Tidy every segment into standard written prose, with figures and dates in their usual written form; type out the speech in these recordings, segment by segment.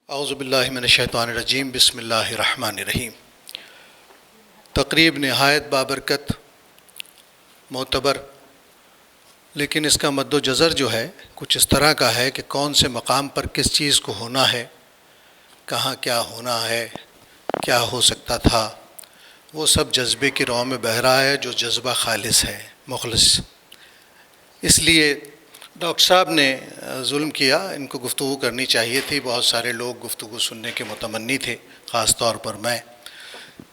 اعوذ باللہ من الشیطان الرجیم بسم اللہ الرحمن الرحیم۔ تقریب نہایت بابرکت، معتبر، لیکن اس کا مد و جزر جو ہے کچھ اس طرح کا ہے کہ کون سے مقام پر کس چیز کو ہونا ہے، کہاں کیا ہونا ہے، کیا ہو سکتا تھا، وہ سب جذبے کی رو میں بہہ رہا ہے جو جذبہ خالص ہے، مخلص۔ اس لیے ڈاکٹر صاحب نے ظلم کیا، ان کو گفتگو کرنی چاہیے تھی، بہت سارے لوگ گفتگو سننے کے متمنی تھے، خاص طور پر میں،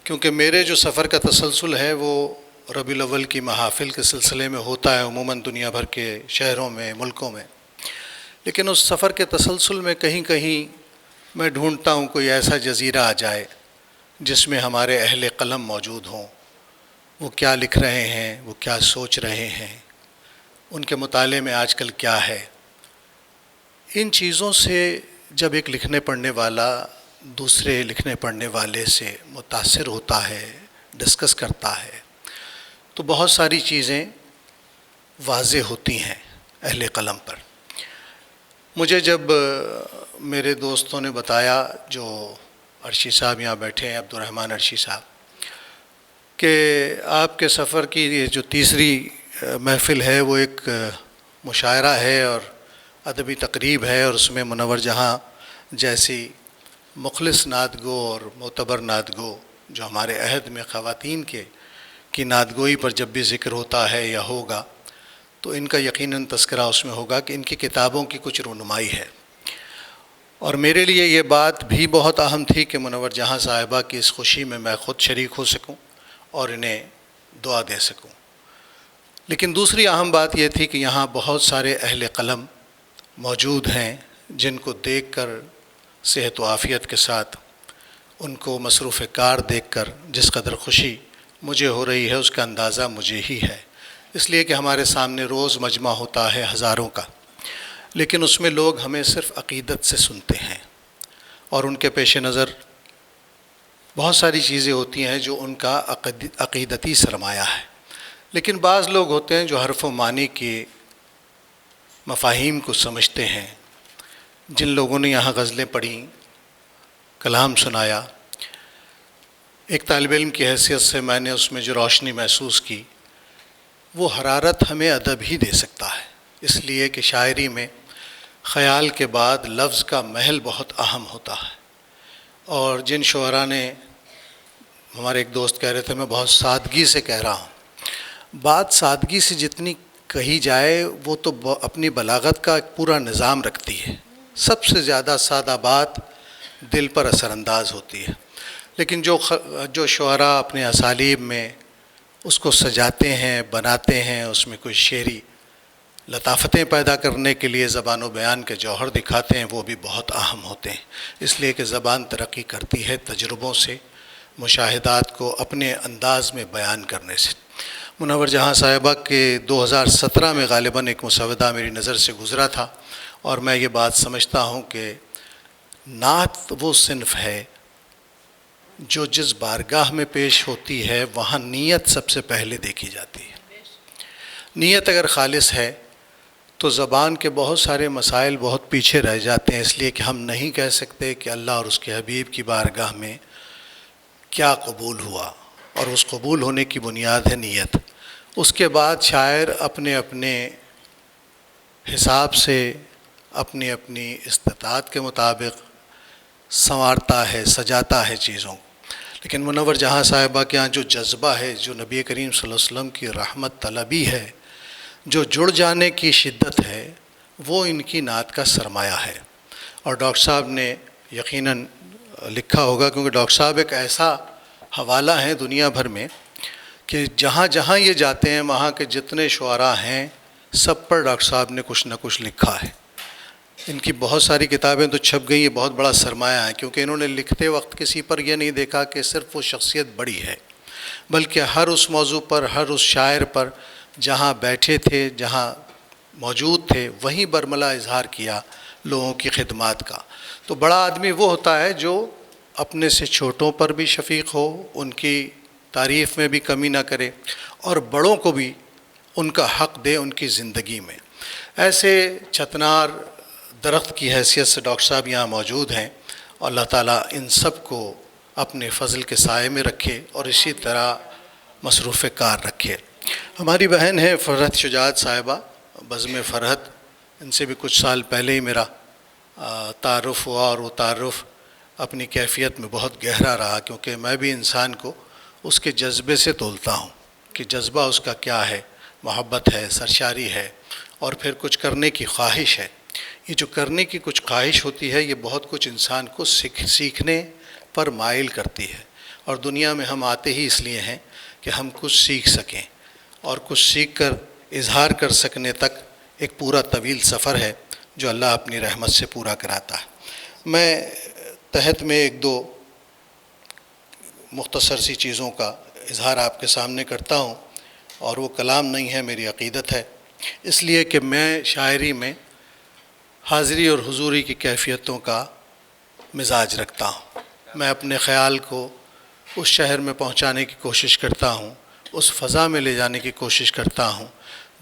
کیونکہ میرے جو سفر کا تسلسل ہے وہ ربیع الاول کی محافل کے سلسلے میں ہوتا ہے، عموماً دنیا بھر کے شہروں میں، ملکوں میں، لیکن اس سفر کے تسلسل میں کہیں کہیں میں ڈھونڈتا ہوں کوئی ایسا جزیرہ آ جائے جس میں ہمارے اہل قلم موجود ہوں، وہ کیا لکھ رہے ہیں، وہ کیا سوچ رہے ہیں، ان کے مطالعے میں آج کل کیا ہے۔ ان چیزوں سے جب ایک لکھنے پڑھنے والا دوسرے لکھنے پڑھنے والے سے متاثر ہوتا ہے، ڈسکس کرتا ہے، تو بہت ساری چیزیں واضح ہوتی ہیں اہل قلم پر۔ مجھے جب میرے دوستوں نے بتایا، جو عرشی صاحب یہاں بیٹھے ہیں، عبدالرحمن عرشی صاحب، کہ آپ کے سفر کی یہ جو تیسری محفل ہے وہ ایک مشاعرہ ہے اور ادبی تقریب ہے، اور اس میں منور جہاں جیسی مخلص نعت گو اور معتبر نعت گو جو ہمارے عہد میں خواتین کی نعت گوئی پر جب بھی ذکر ہوتا ہے یا ہوگا تو ان کا یقیناً تذکرہ اس میں ہوگا کہ ان کی کتابوں کی کچھ رونمائی ہے۔ اور میرے لیے یہ بات بھی بہت اہم تھی کہ منور جہاں صاحبہ کی اس خوشی میں میں خود شریک ہو سکوں اور انہیں دعا دے سکوں۔ لیکن دوسری اہم بات یہ تھی کہ یہاں بہت سارے اہل قلم موجود ہیں جن کو دیکھ کر، صحت و عافیت کے ساتھ ان کو مصروف کار دیکھ کر جس قدر خوشی مجھے ہو رہی ہے اس کا اندازہ مجھے ہی ہے، اس لیے کہ ہمارے سامنے روز مجمع ہوتا ہے ہزاروں کا، لیکن اس میں لوگ ہمیں صرف عقیدت سے سنتے ہیں، اور ان کے پیش نظر بہت ساری چیزیں ہوتی ہیں جو ان کا عقیدتی سرمایہ ہے۔ لیکن بعض لوگ ہوتے ہیں جو حرف و معنی کے مفاہیم کو سمجھتے ہیں۔ جن لوگوں نے یہاں غزلیں پڑھیں، کلام سنایا، ایک طالب علم کی حیثیت سے میں نے اس میں جو روشنی محسوس کی، وہ حرارت ہمیں ادب ہی دے سکتا ہے، اس لیے کہ شاعری میں خیال کے بعد لفظ کا محل بہت اہم ہوتا ہے۔ اور جن شعراء نے، ہمارے ایک دوست کہہ رہے تھے، میں بہت سادگی سے کہہ رہا ہوں، بات سادگی سے جتنی کہی جائے وہ تو اپنی بلاغت کا ایک پورا نظام رکھتی ہے، سب سے زیادہ سادہ بات دل پر اثر انداز ہوتی ہے، لیکن جو شعراء اپنے اسالیب میں اس کو سجاتے ہیں، بناتے ہیں، اس میں کوئی شعری لطافتیں پیدا کرنے کے لیے زبان و بیان کے جوہر دکھاتے ہیں، وہ بھی بہت اہم ہوتے ہیں، اس لیے کہ زبان ترقی کرتی ہے تجربوں سے، مشاہدات کو اپنے انداز میں بیان کرنے سے۔ منور جہاں صاحبہ کے 2017 میں غالباً ایک مسودہ میری نظر سے گزرا تھا، اور میں یہ بات سمجھتا ہوں کہ نعت وہ صنف ہے جو جس بارگاہ میں پیش ہوتی ہے وہاں نیت سب سے پہلے دیکھی جاتی ہے۔ نیت اگر خالص ہے تو زبان کے بہت سارے مسائل بہت پیچھے رہ جاتے ہیں، اس لیے کہ ہم نہیں کہہ سکتے کہ اللہ اور اس کے حبیب کی بارگاہ میں کیا قبول ہوا، اور اس قبول ہونے کی بنیاد ہے نیت۔ اس کے بعد شاعر اپنے اپنے حساب سے، اپنی اپنی استطاعت کے مطابق سنوارتا ہے، سجاتا ہے چیزوں کو، لیکن منور جہاں صاحبہ کے یہاں جو جذبہ ہے، جو نبی کریم صلی اللہ علیہ وسلم کی رحمت طلبی ہے، جو جڑ جانے کی شدت ہے، وہ ان کی نعت کا سرمایہ ہے۔ اور ڈاکٹر صاحب نے یقیناً لکھا ہوگا، کیونکہ ڈاکٹر صاحب ایک ایسا حوالہ ہیں دنیا بھر میں کہ جہاں جہاں یہ جاتے ہیں وہاں کے جتنے شعراء ہیں سب پر ڈاکٹر صاحب نے کچھ نہ کچھ لکھا ہے۔ ان کی بہت ساری کتابیں تو چھپ گئی، یہ بہت بڑا سرمایہ ہے، کیونکہ انہوں نے لکھتے وقت کسی پر یہ نہیں دیکھا کہ صرف وہ شخصیت بڑی ہے، بلکہ ہر اس موضوع پر، ہر اس شاعر پر جہاں بیٹھے تھے، جہاں موجود تھے، وہیں برملا اظہار کیا لوگوں کی خدمات کا۔ تو بڑا آدمی وہ ہوتا ہے جو اپنے سے چھوٹوں پر بھی شفیق ہو، ان کی تعریف میں بھی کمی نہ کرے، اور بڑوں کو بھی ان کا حق دے ان کی زندگی میں۔ ایسے چتنار درخت کی حیثیت سے ڈاکٹر صاحب یہاں موجود ہیں، اور اللہ تعالیٰ ان سب کو اپنے فضل کے سائے میں رکھے اور اسی طرح مصروف کار رکھے۔ ہماری بہن ہے فرحت شجاعت صاحبہ، بزم فرحت، ان سے بھی کچھ سال پہلے ہی میرا تعارف ہوا، اور وہ تعارف اپنی کیفیت میں بہت گہرا رہا، کیونکہ میں بھی انسان کو اس کے جذبے سے تولتا ہوں کہ جذبہ اس کا کیا ہے، محبت ہے، سرشاری ہے، اور پھر کچھ کرنے کی خواہش ہے۔ یہ جو کرنے کی کچھ خواہش ہوتی ہے یہ بہت کچھ انسان کو سیکھنے پر مائل کرتی ہے، اور دنیا میں ہم آتے ہی اس لیے ہیں کہ ہم کچھ سیکھ سکیں، اور کچھ سیکھ کر اظہار کر سکنے تک ایک پورا طویل سفر ہے جو اللہ اپنی رحمت سے پورا کراتا ہے۔ میں تحت میں ایک دو مختصر سی چیزوں کا اظہار آپ کے سامنے کرتا ہوں، اور وہ کلام نہیں ہے، میری عقیدت ہے، اس لیے کہ میں شاعری میں حاضری اور حضوری کی کیفیتوں کا مزاج رکھتا ہوں۔ میں اپنے خیال کو اس شہر میں پہنچانے کی کوشش کرتا ہوں، اس فضا میں لے جانے کی کوشش کرتا ہوں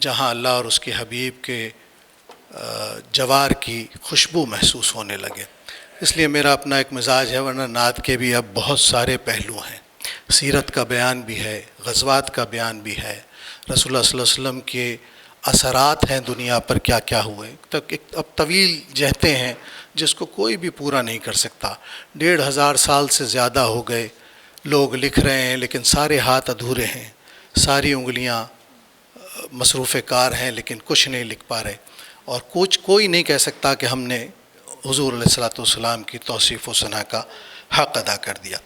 جہاں اللہ اور اس کے حبیب کے جوار کی خوشبو محسوس ہونے لگے۔ اس لیے میرا اپنا ایک مزاج ہے، ورنہ نعت کے بھی اب بہت سارے پہلو ہیں، سیرت کا بیان بھی ہے، غزوات کا بیان بھی ہے، رسول اللہ صلی اللہ علیہ وسلم کے اثرات ہیں دنیا پر کیا کیا ہوئے، اب طویل جہتے ہیں جس کو کوئی بھی پورا نہیں کر سکتا۔ 1500 سال سے زیادہ ہو گئے، لوگ لکھ رہے ہیں لیکن سارے ہاتھ ادھورے ہیں، ساری انگلیاں مصروف کار ہیں لیکن کچھ نہیں لکھ پا رہے، اور کوئی نہیں کہہ سکتا کہ ہم نے حضور علیہ الصلوۃ والسلام کی توصیف و ثنا کا حق ادا کر دیا۔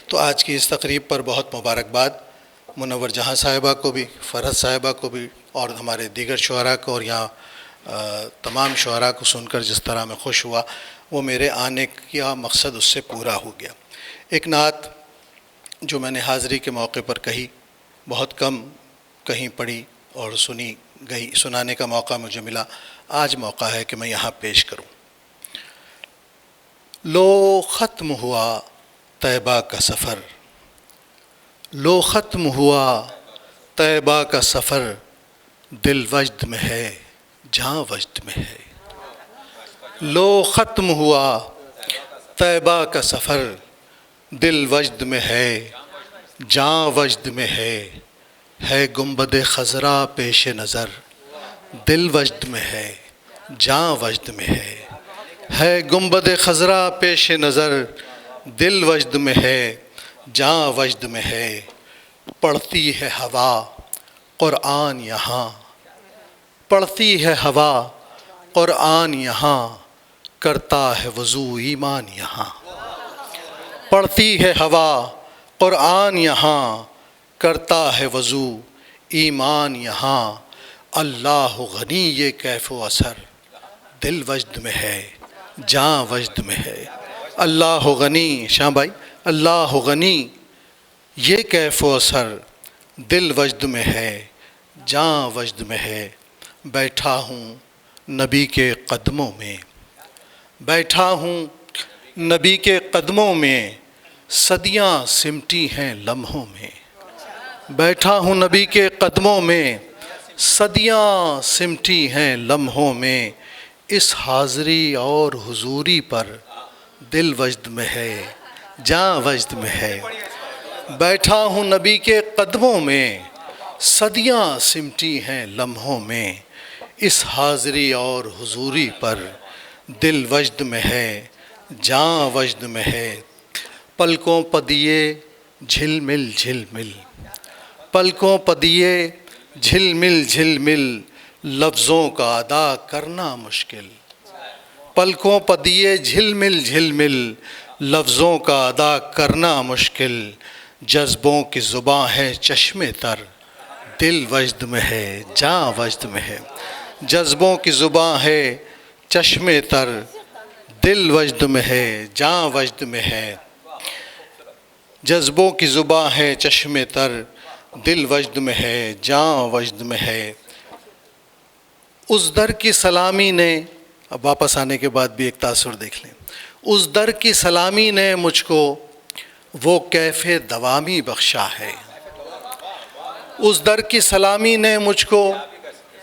تو آج کی اس تقریب پر بہت مبارکباد منور جہاں صاحبہ کو بھی، فرحت صاحبہ کو بھی، اور ہمارے دیگر شعراء کو، اور یہاں تمام شعراء کو سن کر جس طرح میں خوش ہوا وہ میرے آنے کا مقصد اس سے پورا ہو گیا۔ ایک نعت جو میں نے حاضری کے موقع پر کہی، بہت کم کہیں پڑھی اور سنی گئی، سنانے کا موقع مجھے ملا، آج موقع ہے کہ میں یہاں پیش کروں۔ لو ختم ہوا طیبہ کا سفر، لو ختم ہوا طیبہ کا سفر، دل وجد میں ہے جہاں وجد میں ہے۔ لو ختم ہوا طیبہ کا سفر، دل وجد میں ہے جہاں وجد میں ہے گنبد خضرا پیش نظر، دل وجد میں ہے جہاں وجد میں ہے گنبد خضرا پیش نظر، دل وجد میں ہے جہاں وجد میں ہے۔ پڑھتی ہے ہوا قرآن یہاں، پڑھتی ہے ہوا قرآن یہاں، کرتا ہے وضو ایمان یہاں۔ پڑھتی ہے ہوا قرآن یہاں، کرتا ہے وضو ایمان یہاں۔ اللہ غنی یہ کیف و اثر، دل وجد میں ہے جہاں وجد میں ہے۔ اللہ غنی، شاہ بھائی، اللہ غنی یہ کیف و اثر، دل وجد میں ہے جہاں وجد میں ہے۔ بیٹھا ہوں نبی کے قدموں میں، بیٹھا ہوں نبی کے قدموں میں، صدیاں سمٹی ہیں لمحوں میں۔ بیٹھا ہوں نبی کے قدموں میں، صدیاں سمٹی ہیں لمحوں میں۔ اس حاضری اور حضوری پر دل وجد میں ہے جہاں وجد میں ہے۔ بیٹھا ہوں نبی کے قدموں میں، صدیاں سمٹی ہیں لمحوں میں۔ اس حاضری اور حضوری پر دل وجد میں ہے جہاں وجد میں ہے۔ پلکوں پہ دیے جھلمل جھلمل، پلکوں پہ دیے جھلمل جھلمل، لفظوں کا ادا کرنا مشکل۔ پلکوں پہ دیے جھلمل جھلمل، لفظوں کا ادا کرنا مشکل۔ جذبوں کی زباں ہے چشم تر، دل وجد میں ہے جہاں وجد میں ہے۔ جذبوں کی زباں ہے چشم تر، دل وجد میں ہے جہاں وجد میں ہے۔ جذبوں کی زباں ہے چشم تر، دل وجد میں ہے جہاں وجد میں ہے۔ اس در کی سلامی نے، اب واپس آنے کے بعد بھی ایک تاثر دیکھ لیں۔ اس در کی سلامی نے مجھ کو وہ کیف دوامی بخشا ہے۔ اس در کی سلامی نے مجھ کو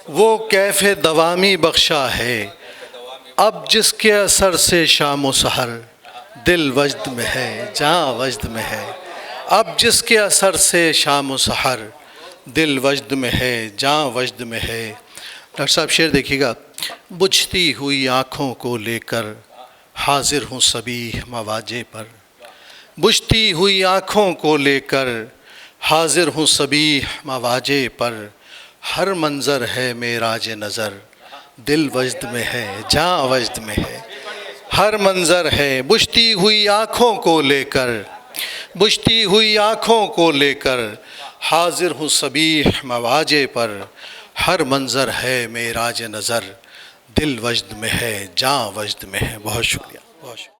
وہ کیف دوامی بخشا ہے۔ اب جس کے اثر سے شام و سحر دل وجد میں ہے جاں وجد میں ہے، اب جس کے اثر سے شام و سحر، دل وجد میں ہے جاں وجد میں ہے۔ ڈاکٹر صاحب شعر دیکھیے گا، بجھتی ہوئی آنکھوں کو لے کر حاضر ہوں صبیح مواجے پر، بجھتی ہوئی آنکھوں کو لے کر حاضر ہوں صبیح مواجے پر، ہر منظر ہے معراج نظر، دل وجد میں ہے جاں وجد میں ہے۔ ہر منظر ہے بجھتی ہوئی آنکھوں کو لے کر، بجھتی ہوئی آنکھوں کو لے کر حاضر ہوں صبیح مواجے پر، ہر منظر ہے معراج نظر، دل وجد میں ہے جاں وجد میں ہے۔ بہت شکریہ، بہت شکریہ۔